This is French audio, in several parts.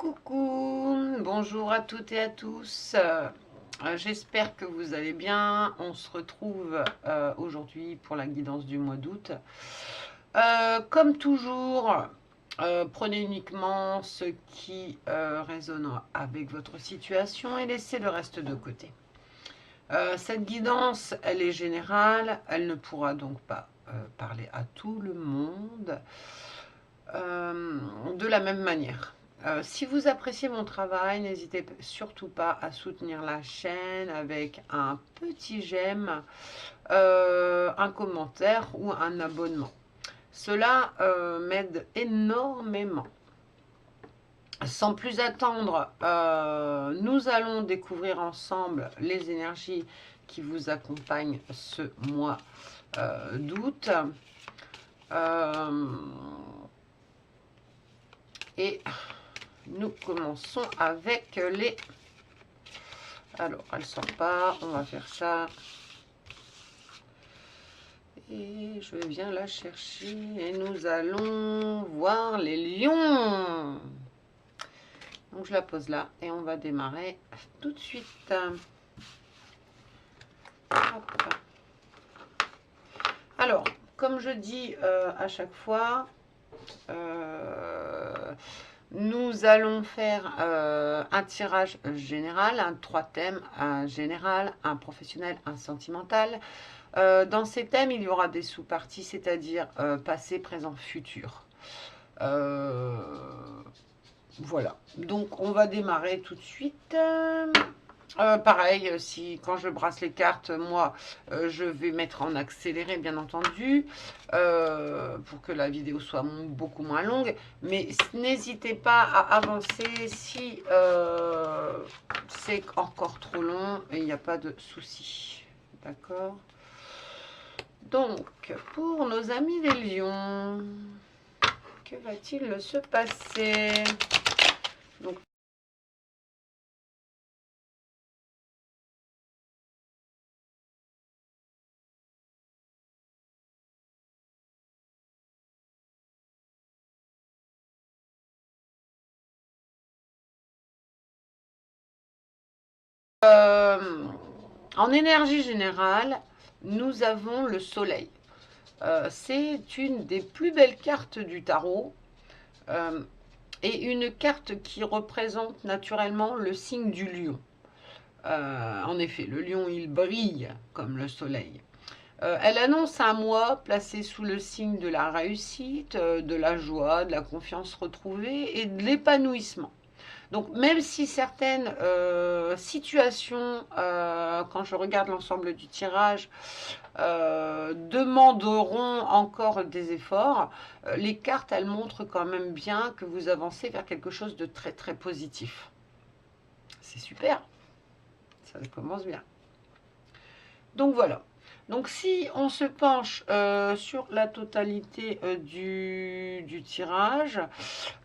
Coucou, bonjour à toutes et à tous. J'espère que vous allez bien. On se retrouve aujourd'hui pour la guidance du mois d'août. Comme toujours, prenez uniquement ce qui résonne avec votre situation et laissez le reste de côté. Cette guidance, elle est générale, elle ne pourra donc pas parler à tout le monde de la même manière. Si vous appréciez mon travail, n'hésitez surtout pas à soutenir la chaîne avec un petit j'aime, un commentaire ou un abonnement. Cela m'aide énormément. Sans plus attendre, nous allons découvrir ensemble les énergies qui vous accompagnent ce mois d'août. Et nous commençons avec les... Alors, elle sort pas, on va faire ça. Et je viens la chercher et nous allons voir les lions. Donc, je la pose là et on va démarrer tout de suite. Hop. Alors, comme je dis à chaque fois, nous allons faire un tirage général, 3 thèmes, un général, un professionnel, un sentimental. Dans ces thèmes, il y aura des sous-parties, c'est-à-dire passé, présent, futur. Voilà, donc on va démarrer tout de suite. Pareil, quand je brasse les cartes, moi, je vais mettre en accéléré, bien entendu, pour que la vidéo soit beaucoup moins longue. Mais n'hésitez pas à avancer si c'est encore trop long, il n'y a pas de souci. D'accord? Donc, pour nos amis des lions, que va-t-il se passer? Donc, en énergie générale, nous avons le soleil. C'est une des plus belles cartes du tarot et une carte qui représente naturellement le signe du lion. En effet, le lion, il brille comme le soleil. Elle annonce un mois placé sous le signe de la réussite, de la joie, de la confiance retrouvée et de l'épanouissement. Donc même si certaines situations, quand je regarde l'ensemble du tirage, demanderont encore des efforts, les cartes, elles montrent quand même bien que vous avancez vers quelque chose de très très positif. C'est super, ça commence bien. Donc voilà. Donc si on se penche sur la totalité du tirage,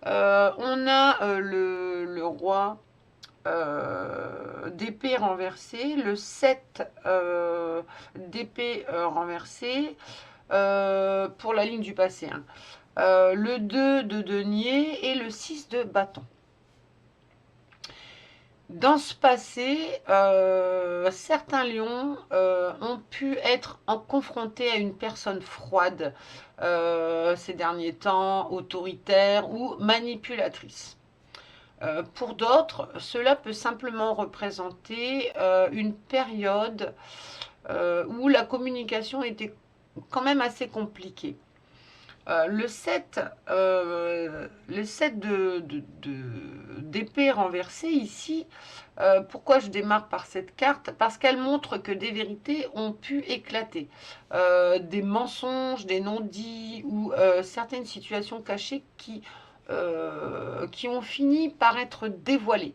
on a le roi d'épée renversé, le 7 d'épée renversé pour la ligne du passé, hein. Le 2 de denier et le 6 de bâton. Dans ce passé, certains lions ont pu être confrontés à une personne froide ces derniers temps, autoritaire ou manipulatrice. Pour d'autres, cela peut simplement représenter une période où la communication était quand même assez compliquée. Le 7 d'épée renversée ici, pourquoi je démarre par cette carte? Parce qu'elle montre que des vérités ont pu éclater. Des mensonges, des non-dits ou certaines situations cachées qui ont fini par être dévoilées.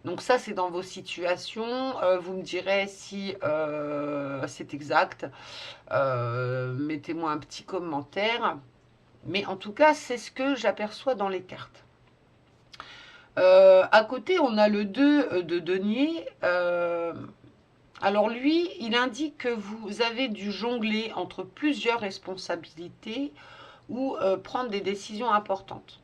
Donc ça, c'est dans vos situations. Vous me direz si c'est exact. Mettez-moi un petit commentaire. Mais en tout cas, c'est ce que j'aperçois dans les cartes. À côté, on a le 2 de denier. Alors lui, il indique que vous avez dû jongler entre plusieurs responsabilités ou prendre des décisions importantes.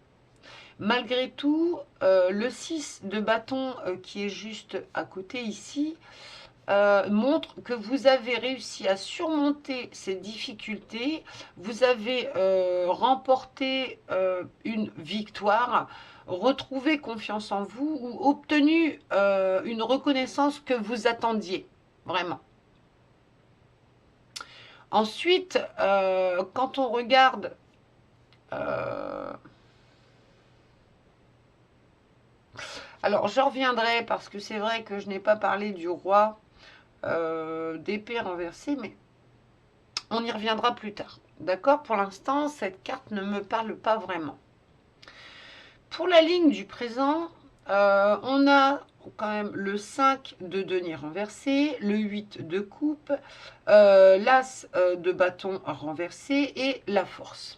Malgré tout, le 6 de bâton qui est juste à côté ici, montre que vous avez réussi à surmonter ces difficultés, vous avez remporté une victoire, retrouvé confiance en vous ou obtenu une reconnaissance que vous attendiez, vraiment. Ensuite, quand on regarde alors, je reviendrai parce que c'est vrai que je n'ai pas parlé du roi d'épée renversée, mais on y reviendra plus tard. D'accord? Pour l'instant, cette carte ne me parle pas vraiment. Pour la ligne du présent, on a quand même le 5 de denier renversé, le 8 de coupe, l'as de bâton renversé et la force.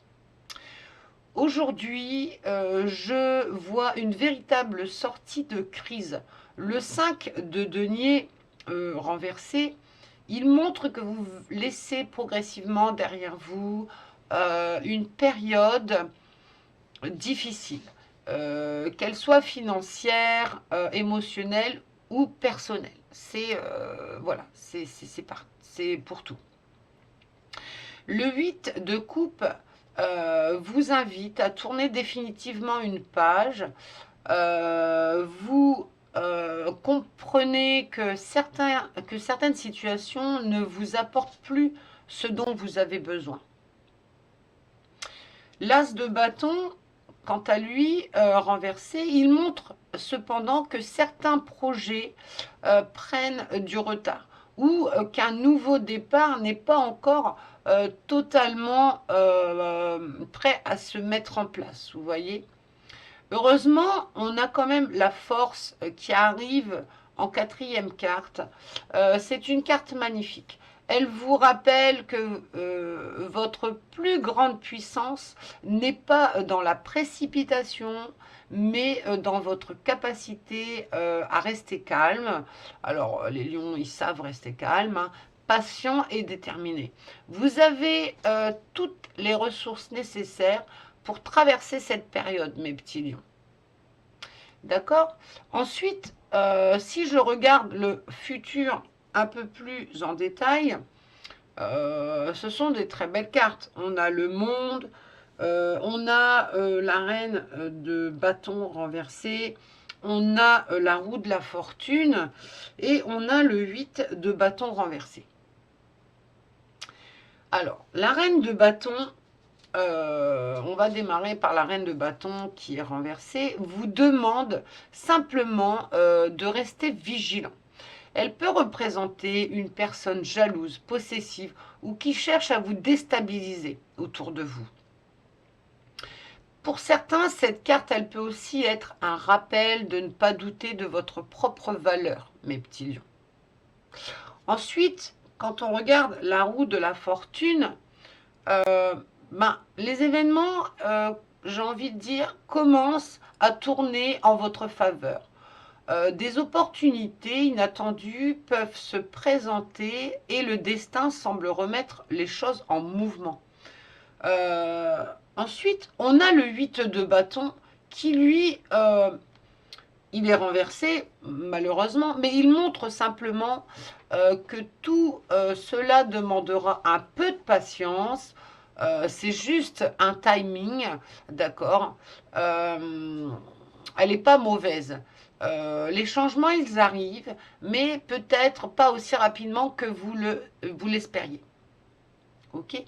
Aujourd'hui, je vois une véritable sortie de crise. Le 5 de denier renversé, il montre que vous laissez progressivement derrière vous une période difficile, qu'elle soit financière, émotionnelle ou personnelle. C'est voilà, c'est pour tout. Le 8 de coupe vous invite à tourner définitivement une page. Vous comprenez que certaines situations ne vous apportent plus ce dont vous avez besoin. L'as de bâton, quant à lui, renversé, il montre cependant que certains projets prennent du retard ou qu'un nouveau départ n'est pas encore totalement prêt à se mettre en place, vous voyez. Heureusement, on a quand même la force qui arrive en quatrième carte. C'est une carte magnifique. Elle vous rappelle que votre plus grande puissance n'est pas dans la précipitation, mais dans votre capacité à rester calme. Alors, les lions, ils savent rester calmes, hein, patients et déterminés. Vous avez toutes les ressources nécessaires pour traverser cette période, mes petits lions. D'accord? Ensuite, si je regarde le futur un peu plus en détail, ce sont des très belles cartes. On a le monde, on a la reine de bâton renversée, on a la roue de la fortune et on a le 8 de bâton renversé. Alors, la reine de bâton, on va démarrer par la reine de bâton qui est renversée, vous demande simplement de rester vigilant. Elle peut représenter une personne jalouse, possessive ou qui cherche à vous déstabiliser autour de vous. Pour certains, cette carte, elle peut aussi être un rappel de ne pas douter de votre propre valeur, mes petits lions. Ensuite, quand on regarde la roue de la fortune, les événements, j'ai envie de dire, commencent à tourner en votre faveur. Des opportunités inattendues peuvent se présenter et le destin semble remettre les choses en mouvement. Ensuite, on a le 8 de bâton qui, lui, il est renversé, malheureusement, mais il montre simplement que tout cela demandera un peu de patience. C'est juste un timing, d'accord. Elle n'est pas mauvaise. Les changements, ils arrivent, mais peut-être pas aussi rapidement que vous l'espériez. Ok?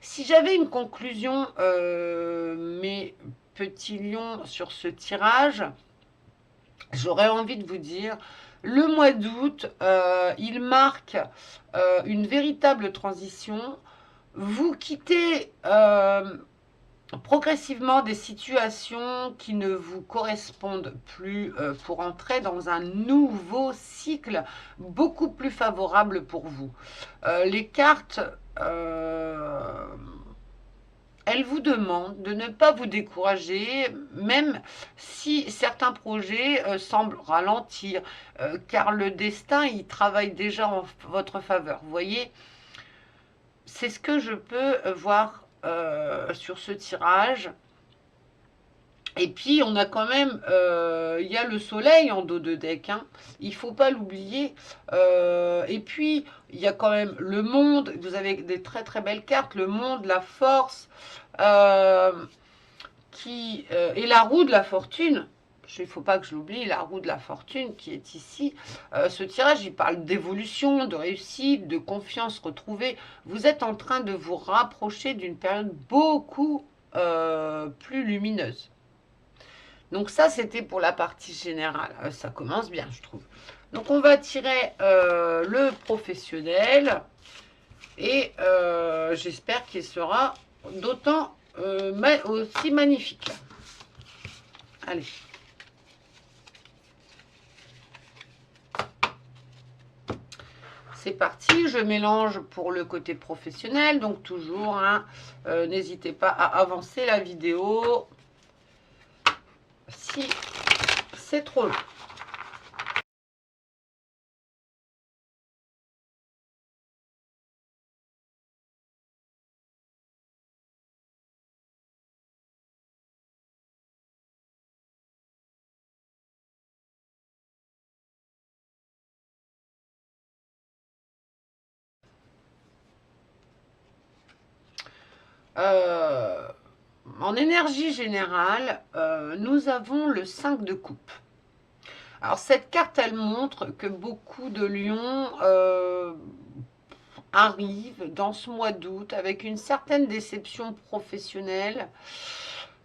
Si j'avais une conclusion, mes petits lions, sur ce tirage, j'aurais envie de vous dire, le mois d'août, il marque une véritable transition. Vous quittez progressivement des situations qui ne vous correspondent plus pour entrer dans un nouveau cycle beaucoup plus favorable pour vous. Les cartes, elles vous demandent de ne pas vous décourager, même si certains projets semblent ralentir, car le destin, il travaille déjà en votre faveur. Vous voyez, c'est ce que je peux voir sur ce tirage. Et puis, on a quand même, il y a le soleil en dos de deck, hein. Il ne faut pas l'oublier. Et puis, il y a quand même le monde. Vous avez des très très belles cartes. Le monde, la force, euh, et la roue de la fortune. Il ne faut pas que je l'oublie, la roue de la fortune qui est ici. Ce tirage, il parle d'évolution, de réussite, de confiance retrouvée. Vous êtes en train de vous rapprocher d'une période beaucoup plus lumineuse. Donc ça, c'était pour la partie générale. Ça commence bien, je trouve. Donc on va tirer le professionnel. Et j'espère qu'il sera d'autant aussi magnifique. Allez. C'est parti, je mélange pour le côté professionnel. Donc toujours, hein, n'hésitez pas à avancer la vidéo si c'est trop long. En énergie générale, nous avons le 5 de coupe. Alors cette carte, elle montre que beaucoup de lions arrivent dans ce mois d'août avec une certaine déception professionnelle.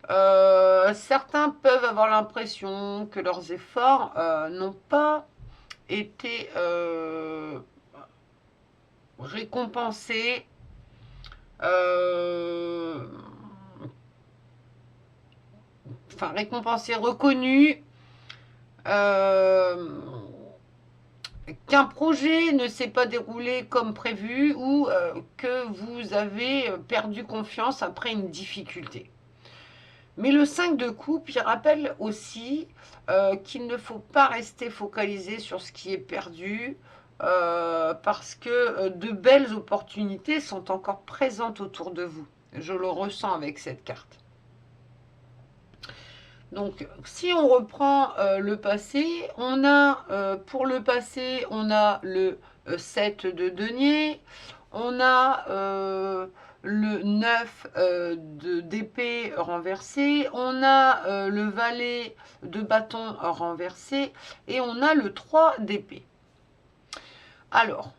Certains peuvent avoir l'impression que leurs efforts n'ont pas été récompensés. Récompensés, reconnus. Qu'un projet ne s'est pas déroulé comme prévu ou que vous avez perdu confiance après une difficulté. Mais le 5 de coupe, il rappelle aussi qu'il ne faut pas rester focalisé sur ce qui est perdu parce que de belles opportunités sont encore présentes autour de vous. Je le ressens avec cette carte. Donc, si on reprend le passé, on a, pour le passé, on a le 7 de denier, on a le 9 d'épée renversé, on a le valet de bâton renversé, et on a le 3 d'épée. Alors,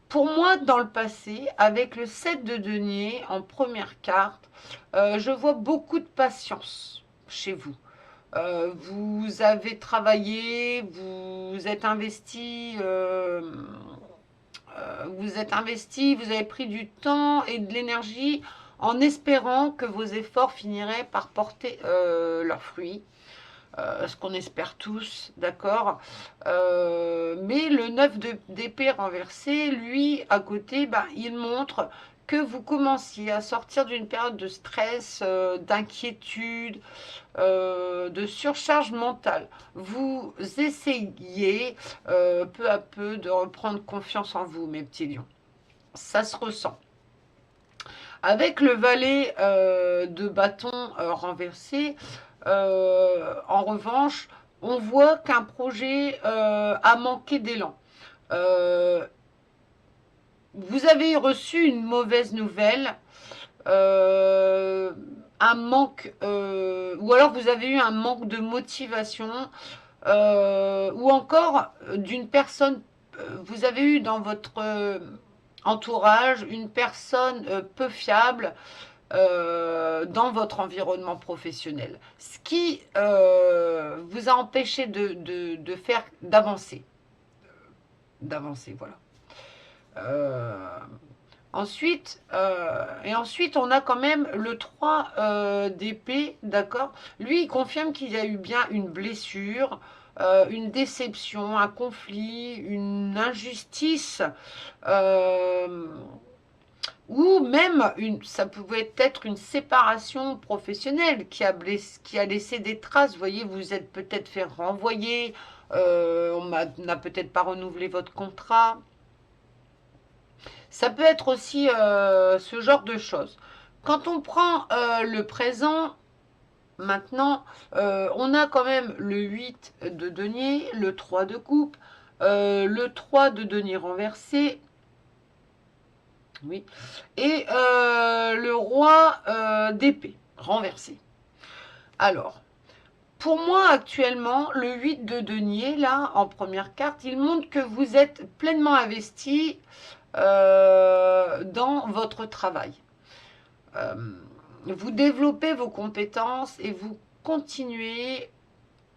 pour moi, dans le passé, avec le 7 de denier en première carte, je vois beaucoup de patience chez vous. Vous avez travaillé, vous êtes investi, vous avez pris du temps et de l'énergie en espérant que vos efforts finiraient par porter leurs fruits. Ce qu'on espère tous, d'accord. Mais le 9 d'épée renversé, lui, à côté, il montre que vous commenciez à sortir d'une période de stress, d'inquiétude, de surcharge mentale. Vous essayez peu à peu de reprendre confiance en vous, mes petits lions. Ça se ressent. Avec le valet de bâton renversé, en revanche, on voit qu'un projet a manqué d'élan. Vous avez reçu une mauvaise nouvelle, un manque, ou alors vous avez eu un manque de motivation, ou encore d'une personne, vous avez eu dans votre entourage une personne peu fiable dans votre environnement professionnel, ce qui vous a empêché de faire d'avancer, voilà. Ensuite, on a quand même le 3 d'épée, d'accord. Lui, il confirme qu'il y a eu bien une blessure, une déception, un conflit, une injustice, ou même ça pouvait être une séparation professionnelle qui a laissé des traces. Vous voyez, vous êtes peut-être fait renvoyer, on n'a peut-être pas renouvelé votre contrat. Ça peut être aussi ce genre de choses. Quand on prend le présent, Maintenant, on a quand même le 8 de denier, le 3 de coupe, le 3 de denier renversé, oui, et le roi d'épée renversé. Alors, pour moi, actuellement, le 8 de denier, là, en première carte, il montre que vous êtes pleinement investi dans votre travail. Euh, vous développez vos compétences et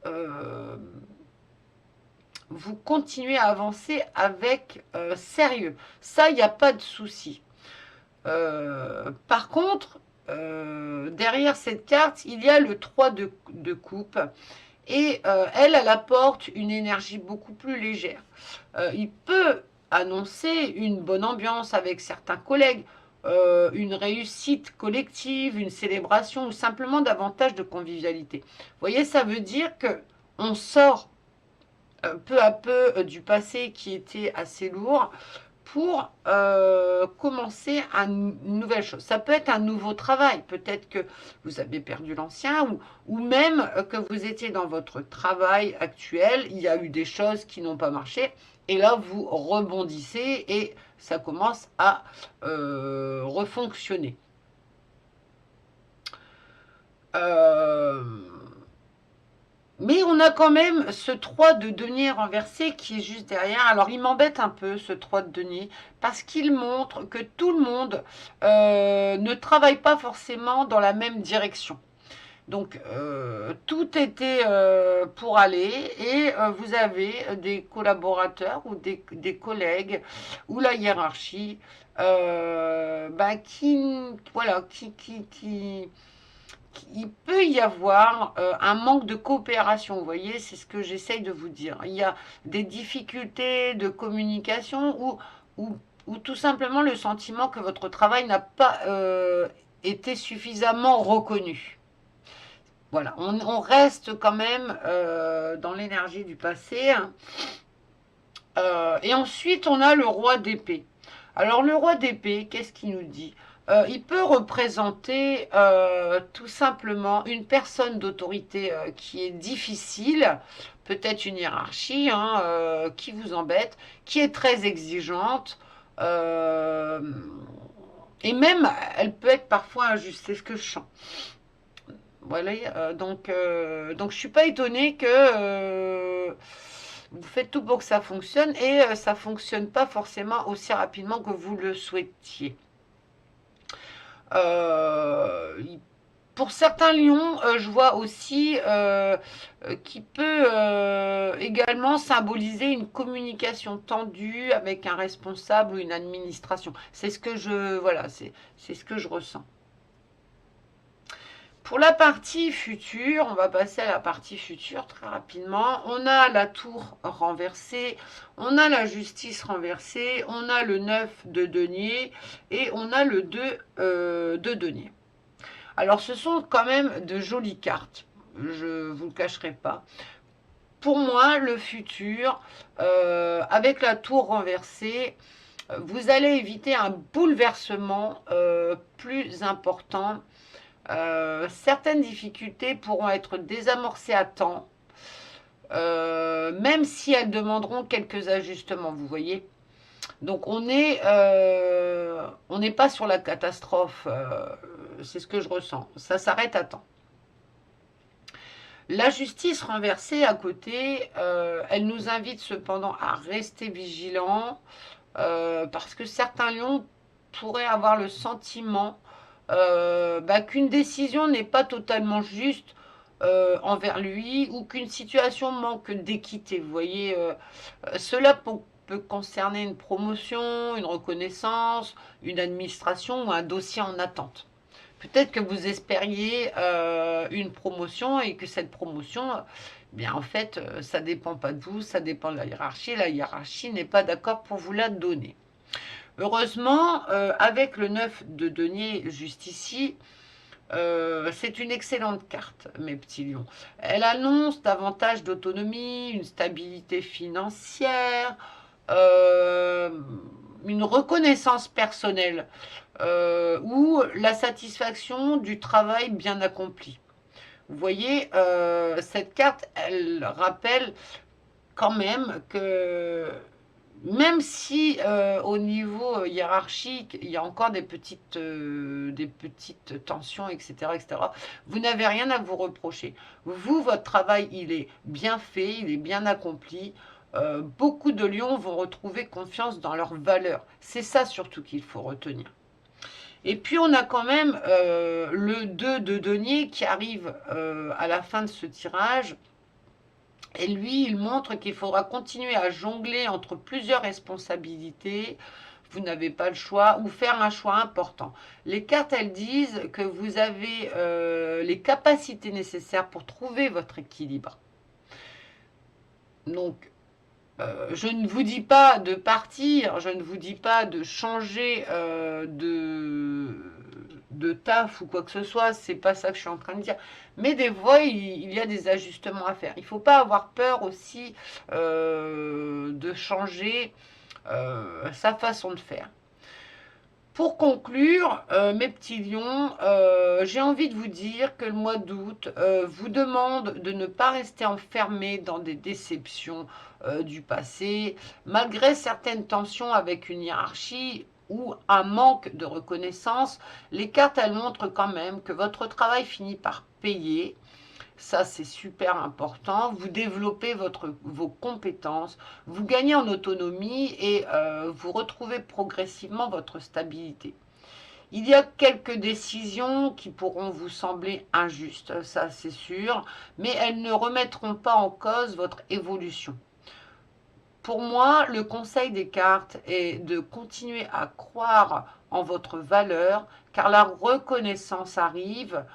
euh, vous continuez à avancer avec sérieux. Ça, il n'y a pas de souci. Par contre, derrière cette carte, il y a le 3 de coupe. Et elle apporte une énergie beaucoup plus légère. Il peut annoncer une bonne ambiance avec certains collègues, une réussite collective, une célébration ou simplement davantage de convivialité. Vous voyez, ça veut dire que on sort peu à peu du passé qui était assez lourd pour commencer une nouvelle chose. Ça peut être un nouveau travail, peut-être que vous avez perdu l'ancien ou même que vous étiez dans votre travail actuel, il y a eu des choses qui n'ont pas marché et là vous rebondissez et ça commence à refonctionner. Euh, Mais on a quand même ce 3 de denier renversé qui est juste derrière. Alors il m'embête un peu ce 3 de denier parce qu'il montre que tout le monde ne travaille pas forcément dans la même direction. Donc tout était pour aller et vous avez des collaborateurs ou des collègues ou la hiérarchie voilà, qui il peut y avoir un manque de coopération, vous voyez, c'est ce que j'essaye de vous dire. Il y a des difficultés de communication ou tout simplement le sentiment que votre travail n'a pas été suffisamment reconnu. Voilà, on reste quand même dans l'énergie du passé. Et ensuite, on a le roi d'épée. Alors, le roi d'épée, qu'est-ce qu'il nous dit? Il peut représenter tout simplement une personne d'autorité qui est difficile, peut-être une hiérarchie hein, qui vous embête, qui est très exigeante, euh, et même elle peut être parfois injuste, c'est ce que je sens. Voilà, donc je suis pas étonnée que vous faites tout pour que ça fonctionne et ça fonctionne pas forcément aussi rapidement que vous le souhaitiez. Euh, pour certains lions, je vois aussi qui peut également symboliser une communication tendue avec un responsable ou une administration. C'est ce que c'est ce que je ressens. Pour la partie future, on va passer à la partie future très rapidement. On a la tour renversée, on a la justice renversée, on a le 9 de denier et on a le 2 de denier. Alors ce sont quand même de jolies cartes, je ne vous le cacherai pas. Pour moi, le futur, avec la tour renversée, vous allez éviter un bouleversement plus important. Certaines difficultés pourront être désamorcées à temps, même si elles demanderont quelques ajustements, vous voyez. Donc on n'est pas sur la catastrophe, c'est ce que je ressens. Ça s'arrête à temps. La justice renversée à côté, elle nous invite cependant à rester vigilants, parce que certains lions pourraient avoir le sentiment qu'une décision n'est pas totalement juste envers lui ou qu'une situation manque d'équité. Vous voyez, cela peut concerner une promotion, une reconnaissance, une administration ou un dossier en attente. Peut-être que vous espériez une promotion et que cette promotion, bien en fait, ça ne dépend pas de vous, ça dépend de la hiérarchie. La hiérarchie n'est pas d'accord pour vous la donner. Heureusement, avec le 9 de denier juste ici, c'est une excellente carte, mes petits lions. Elle annonce davantage d'autonomie, une stabilité financière, euh, une reconnaissance personnelle ou la satisfaction du travail bien accompli. Vous voyez, cette carte, elle rappelle quand même que même si au niveau hiérarchique, il y a encore des petites tensions, etc., etc., vous n'avez rien à vous reprocher. Vous, votre travail, il est bien fait, il est bien accompli. Beaucoup de lions vont retrouver confiance dans leurs valeurs. C'est ça surtout qu'il faut retenir. Et puis on a quand même le 2 de denier qui arrive à la fin de ce tirage. Et lui, il montre qu'il faudra continuer à jongler entre plusieurs responsabilités. Vous n'avez pas le choix ou faire un choix important. Les cartes, elles disent que vous avez les capacités nécessaires pour trouver votre équilibre. Donc, je ne vous dis pas de partir, je ne vous dis pas de changer de taf ou quoi que ce soit, c'est pas ça que je suis en train de dire. Mais des fois, il y a des ajustements à faire. Il ne faut pas avoir peur aussi de changer sa façon de faire. Pour conclure, mes petits lions, j'ai envie de vous dire que le mois d'août vous demande de ne pas rester enfermé dans des déceptions du passé, malgré certaines tensions avec une hiérarchie ou un manque de reconnaissance. Les cartes, elles montrent quand même que votre travail finit par payer. Ça, c'est super important. Vous développez vos compétences, vous gagnez en autonomie et vous retrouvez progressivement votre stabilité. Il y a quelques décisions qui pourront vous sembler injustes, ça c'est sûr, mais elles ne remettront pas en cause votre évolution. Pour moi, le conseil des cartes est de continuer à croire en votre valeur, car la reconnaissance arrive.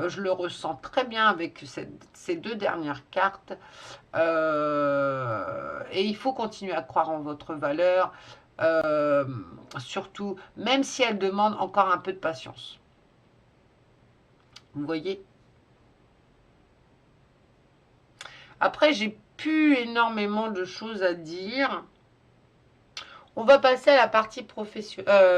Je le ressens très bien avec ces deux dernières cartes. Et il faut continuer à croire en votre valeur, euh, surtout, même si elle demande encore un peu de patience. Vous voyez? Après, j'ai plus énormément de choses à dire. On va passer à la partie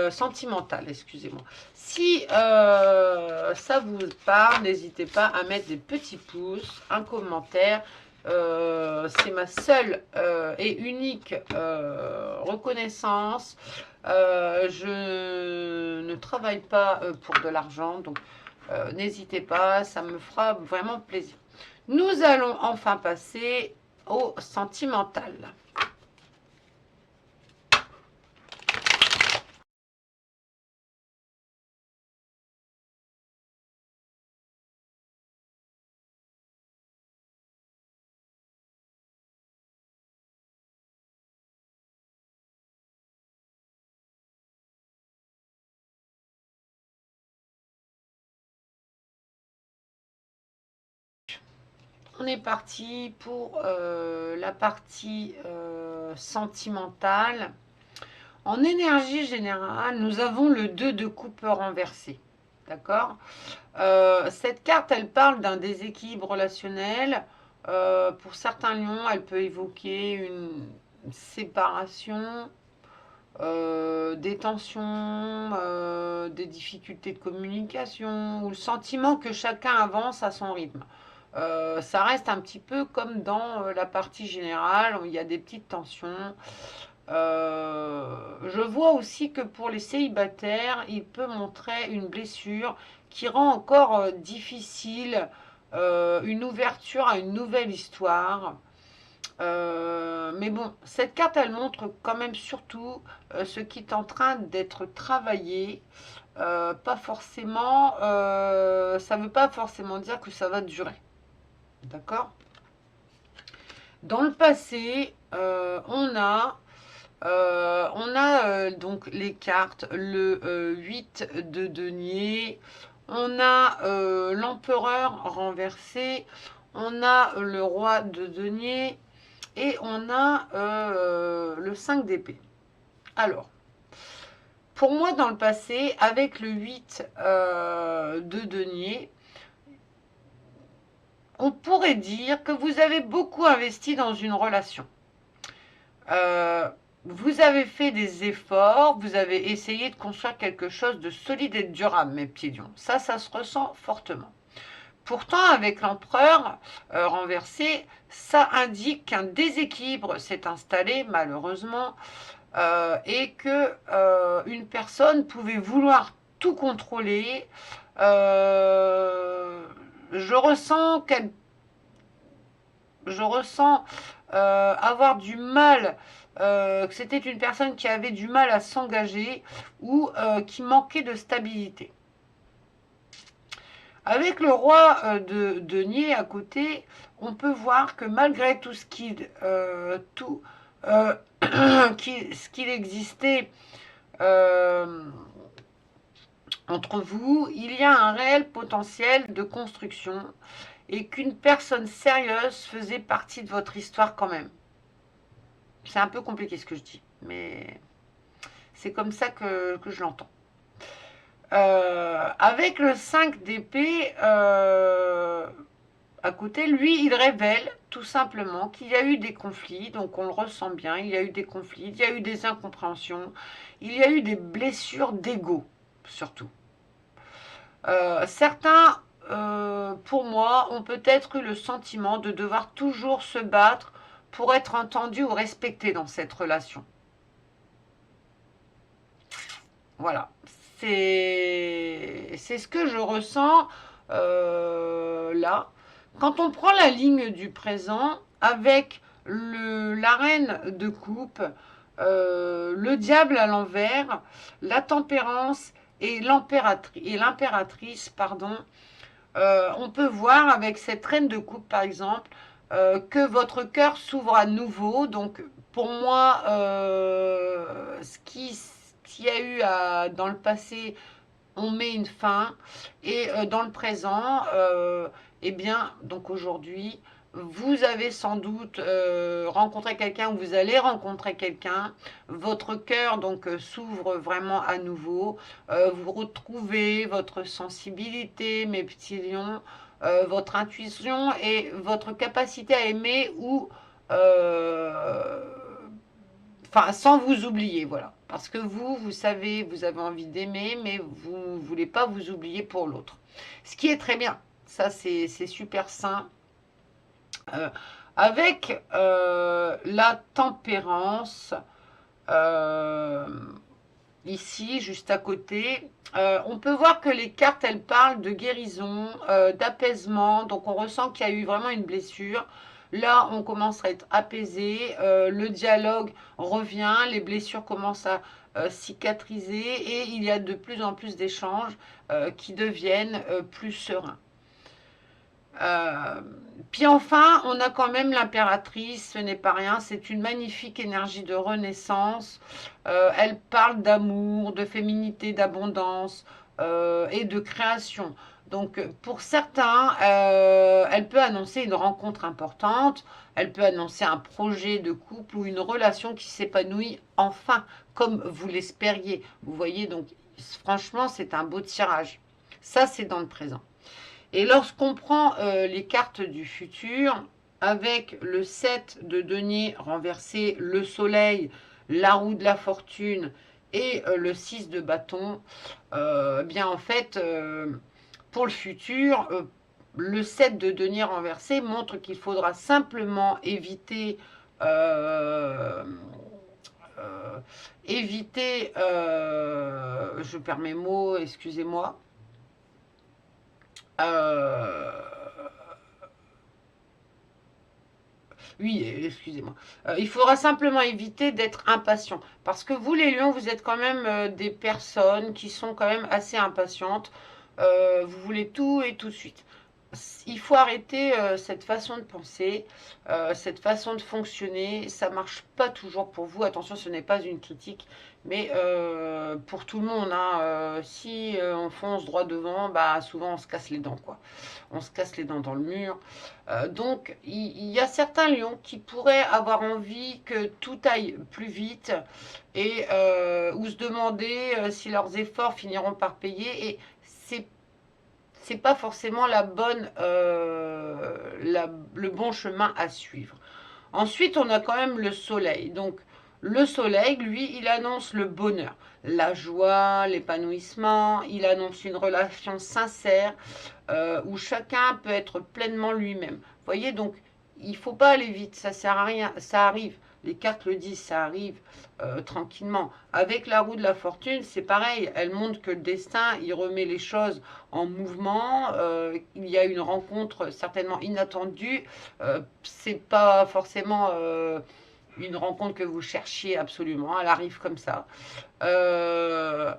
sentimentale, excusez-moi. Si ça vous parle, n'hésitez pas à mettre des petits pouces, un commentaire. C'est ma seule et unique reconnaissance. Je ne travaille pas pour de l'argent, donc n'hésitez pas, ça me fera vraiment plaisir. Nous allons enfin passer au sentimental. On est parti pour la partie sentimentale. En énergie générale, nous avons le 2 de coupe renversé. D'accord. Cette carte, elle parle d'un déséquilibre relationnel. Pour certains lions, elle peut évoquer une séparation, des tensions, des difficultés de communication, ou le sentiment que chacun avance à son rythme. Ça reste un petit peu comme dans la partie générale, où il y a des petites tensions. Je vois aussi que pour les célibataires, il peut montrer une blessure qui rend encore difficile une ouverture à une nouvelle histoire. Mais bon, cette carte, elle montre quand même surtout ce qui est en train d'être travaillé. Pas forcément, ça ne veut pas forcément dire que ça va durer. D'accord. Dans le passé, on a donc les cartes, le 8 de denier, on a l'empereur renversé, on a le roi de denier et on a le 5 d'épée. Alors, pour moi, dans le passé, avec le 8 de denier, on pourrait dire que vous avez beaucoup investi dans une relation. Vous avez fait des efforts, vous avez essayé de construire quelque chose de solide et de durable, mes petits lions. Ça se ressent fortement. Pourtant, avec l'empereur renversé, ça indique qu'un déséquilibre s'est installé, malheureusement, et que une personne pouvait vouloir tout contrôler. Je ressens avoir du mal, que c'était une personne qui avait du mal à s'engager ou qui manquait de stabilité. Avec le roi de denier à côté, on peut voir que malgré tout ce ce qu'il existait entre vous, il y a un réel potentiel de construction et qu'une personne sérieuse faisait partie de votre histoire quand même. C'est un peu compliqué ce que je dis, mais c'est comme ça que je l'entends. Avec le 5 d'épée à côté, lui, il révèle tout simplement qu'il y a eu des conflits, donc on le ressent bien, il y a eu des conflits, il y a eu des incompréhensions, il y a eu des blessures d'ego, surtout. Certains, pour moi, ont peut-être eu le sentiment de devoir toujours se battre pour être entendus ou respectés dans cette relation. Voilà, c'est ce que je ressens là. Quand on prend la ligne du présent avec la reine de coupe, le diable à l'envers, la tempérance et l'impératrice, pardon, on peut voir avec cette reine de coupe par exemple que votre cœur s'ouvre à nouveau. Donc pour moi, ce qu'il y a eu dans le passé, on met une fin. Et dans le présent, eh bien, donc aujourd'hui, vous avez sans doute rencontré quelqu'un ou vous allez rencontrer quelqu'un. Votre cœur donc s'ouvre vraiment à nouveau. Vous retrouvez votre sensibilité, mes petits lions, votre intuition et votre capacité à aimer ou enfin, sans vous oublier, voilà. Parce que vous savez, vous avez envie d'aimer, mais vous ne voulez pas vous oublier pour l'autre. Ce qui est très bien. Ça, c'est super sain. Avec la tempérance, euh, ici, juste à côté, on peut voir que les cartes, elles parlent de guérison, d'apaisement. Donc, on ressent qu'il y a eu vraiment une blessure. Là, on commence à être apaisé, le dialogue revient, les blessures commencent à cicatriser et il y a de plus en plus d'échanges qui deviennent plus sereins. Euh, Puis enfin, on a quand même l'impératrice, ce n'est pas rien, c'est une magnifique énergie de renaissance. Elle parle d'amour, de féminité, d'abondance et de création. Donc pour certains, elle peut annoncer une rencontre importante, elle peut annoncer un projet de couple ou une relation qui s'épanouit enfin, comme vous l'espériez. Vous voyez, donc franchement, c'est un beau tirage. Ça, c'est dans le présent. Et lorsqu'on prend les cartes du futur, avec le 7 de denier renversé, le soleil, la roue de la fortune et le 6 de bâton, bien en fait, pour le futur, le 7 de denier renversé montre qu'il faudra simplement éviter je perds mes mots, excusez-moi. Euh, oui, excusez-moi. Il faudra simplement éviter d'être impatient. Parce que vous, les lions, vous êtes quand même des personnes qui sont quand même assez impatientes. Vous voulez tout et tout de suite. Il faut arrêter cette façon de penser, cette façon de fonctionner. Ça ne marche pas toujours pour vous. Attention, ce n'est pas une critique, mais pour tout le monde, hein, si on fonce droit devant, bah, souvent on se casse les dents, quoi. On se casse les dents dans le mur. Donc, il y a certains lions qui pourraient avoir envie que tout aille plus vite et ou se demander si leurs efforts finiront par payer. Et c'est pas forcément le bon chemin à suivre. Ensuite, on a quand même le soleil. Donc, Le soleil, lui, il annonce le bonheur, la joie, l'épanouissement, il annonce une relation sincère où chacun peut être pleinement lui-même. Vous voyez, donc, il ne faut pas aller vite, ça sert à rien, ça arrive. Les cartes le disent, ça arrive tranquillement. Avec la roue de la fortune, c'est pareil. Elle montre que le destin, il remet les choses en mouvement. Il y a une rencontre certainement inattendue. C'est pas forcément une rencontre que vous cherchiez absolument. Elle arrive comme ça. Euh,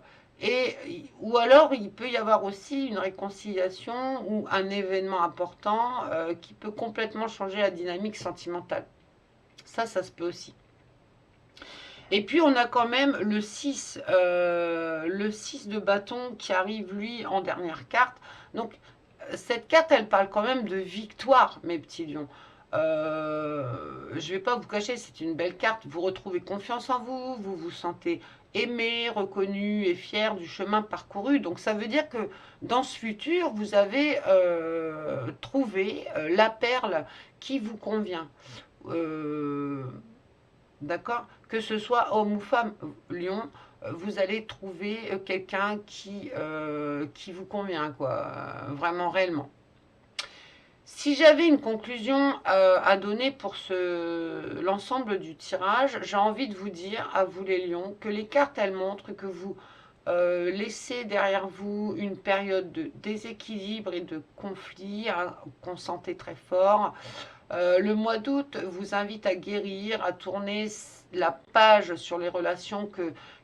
ou alors, il peut y avoir aussi une réconciliation ou un événement important qui peut complètement changer la dynamique sentimentale. Ça se peut aussi. Et puis, on a quand même le 6 de bâton qui arrive, lui, en dernière carte. Donc, cette carte, elle parle quand même de victoire, mes petits lions. Je ne vais pas vous cacher, c'est une belle carte. Vous retrouvez confiance en vous, vous vous sentez aimé, reconnu et fier du chemin parcouru. Donc, ça veut dire que dans ce futur, vous avez trouvé la perle qui vous convient. Euh, D'accord? Que ce soit homme ou femme, lion, vous allez trouver quelqu'un qui vous convient, quoi, vraiment réellement. Si j'avais une conclusion à donner pour l'ensemble du tirage, j'ai envie de vous dire, à vous les lions, que les cartes, elles montrent que vous laissez derrière vous une période de déséquilibre et de conflit, hein, qu'on sentait très fort. Le mois d'août vous invite à guérir, à tourner la page sur les relations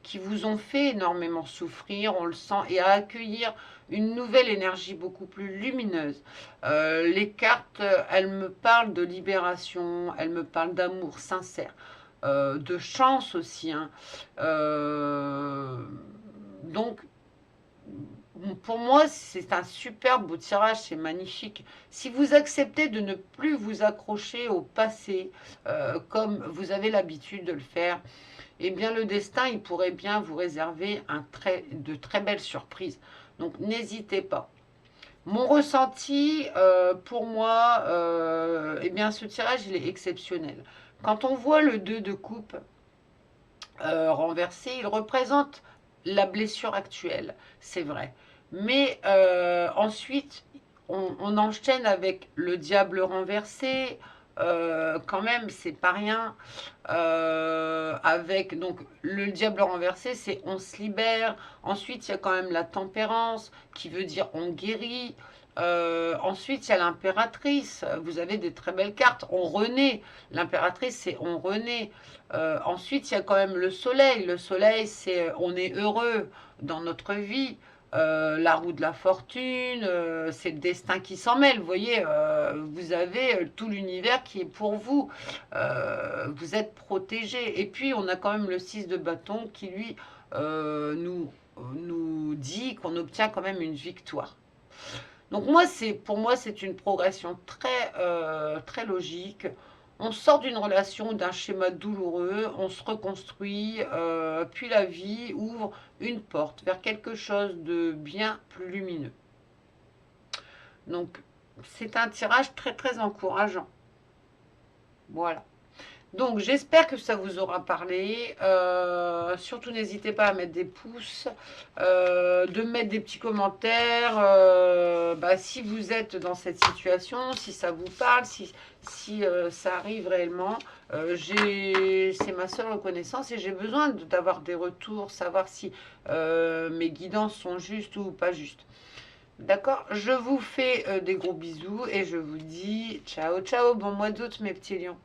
qui vous ont fait énormément souffrir, on le sent, et à accueillir une nouvelle énergie beaucoup plus lumineuse. Les cartes, elles me parlent de libération, elles me parlent d'amour sincère, de chance aussi, hein. Donc, pour moi, c'est un super beau tirage, c'est magnifique. Si vous acceptez de ne plus vous accrocher au passé, comme vous avez l'habitude de le faire, eh bien le destin, il pourrait bien vous réserver de très belles surprises. Donc n'hésitez pas. Mon ressenti, pour moi, eh bien ce tirage, il est exceptionnel. Quand on voit le 2 de coupe renversé, il représente la blessure actuelle, c'est vrai. Mais ensuite, on enchaîne avec le diable renversé. Quand même, c'est pas rien. Avec donc le diable renversé, c'est on se libère. Ensuite, il y a quand même la tempérance qui veut dire on guérit. Ensuite, il y a l'impératrice. Vous avez des très belles cartes. On renaît. L'impératrice, c'est on renaît. Ensuite, il y a quand même le soleil. Le soleil, c'est on est heureux dans notre vie. La roue de la fortune, c'est le destin qui s'en mêle. Vous voyez, vous avez tout l'univers qui est pour vous. Vous êtes protégé. Et puis, on a quand même le 6 de bâton qui, lui, nous dit qu'on obtient quand même une victoire. Donc pour moi, c'est une progression très logique. On sort d'une relation, d'un schéma douloureux, on se reconstruit, puis la vie ouvre une porte vers quelque chose de bien plus lumineux. Donc, c'est un tirage très encourageant. Voilà. Donc, j'espère que ça vous aura parlé. Surtout, n'hésitez pas à mettre des pouces, de mettre des petits commentaires. Si vous êtes dans cette situation, si ça vous parle, si ça arrive réellement. C'est ma seule reconnaissance et j'ai besoin d'avoir des retours, savoir si mes guidances sont justes ou pas justes. D'accord? Je vous fais des gros bisous et je vous dis ciao, ciao, bon mois d'août mes petits lions.